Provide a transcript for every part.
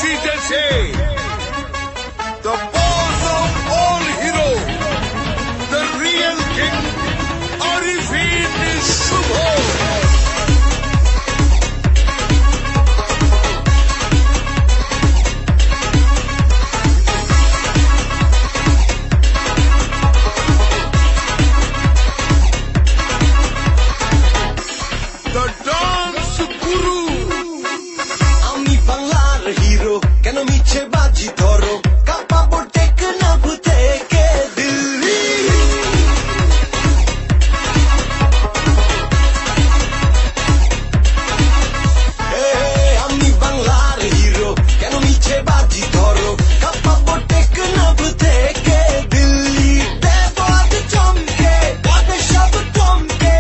আসিতেছে the boss of all heroes, the real king, Arifin Shubho. The dance guru. আমি বাংলার hero কেন মিছে বাজি ধরো কাঁপাবো টেকনাফ থেকে দিল্লি আমি বাংলার হিরো কেন মিছে বাজি ধরো কাঁপাবো টেকনাফ থেকে দিল্লি দেব আজ চমকে বাদে সব চমকে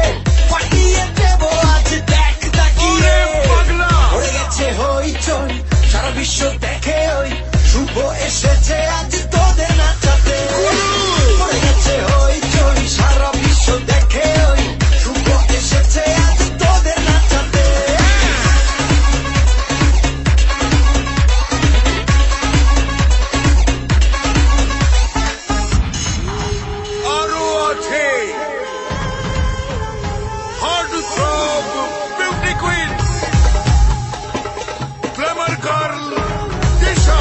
পাঠিয়ে দেব আজ দেখ তাকিয়ে পড়ে গেছে হইচই সারা বিশ্ব দেখে ওই শুভ এসেছে আজ তোদের নাচাতে পড়ে গেছে হইচই সারা বিশ্ব দেখে ওই শুভ এসেছে আজ তোদের নাচাতে আরো আছে hard throb beauty queen, glamour girl Disha.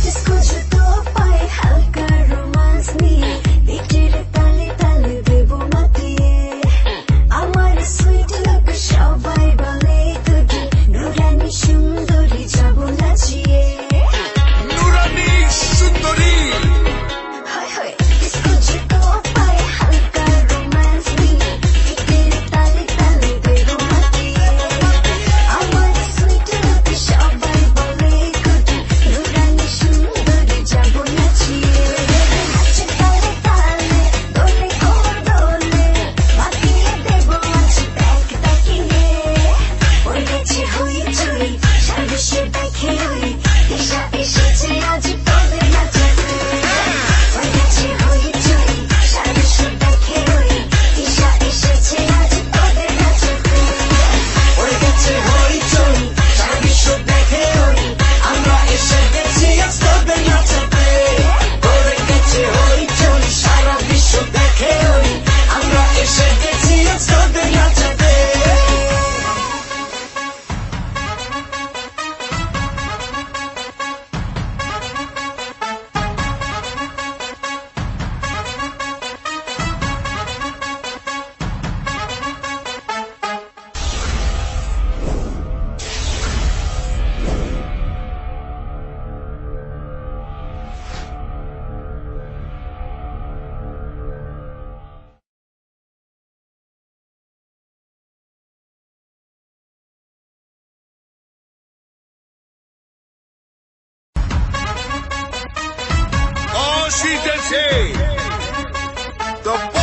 जिसको जो तो पाए हल्का रोमांस নিয়ে বিটের তালে তালে দেব মাতিয়ে আমার সুইট লোক সবাই বলে তোকে নুরানি সুন্দরী যাব নাচিয়ে নুরানি সুন্দরী হায় হায় जिसको जो तो पाए हल्का रोमांस নিয়ে বিটের তালে তালে দেব মাতিয়ে আমার সুইট লোক সবাই বলে তোকে নুরানি সুন্দরী যাব নাচিয়ে নাচে তালে তালে দোলে কোমর দোলে মাতিয়ে দেব আজ দেখ তাকিয়ে ওই গেছে হইচই সারা বিশ্ব দেখে ওই দিশা এসেছে আজ তোদের নাচাতে ওই গেছে হইচই সারা বিশ্ব দেখে ওই দিশা এসেছে আজ তোদের নাচাতে পড়ে গেছে হইচই সারা বিশ্ব দেখে ওই আমরা এসে গেছি আজ তোদের নাচাতে পড়ে গেছে হইচই সারা বিশ্ব দেখে ওই আমরা এসে গেছি আজ তোদের নাচাতে আসিতেছে the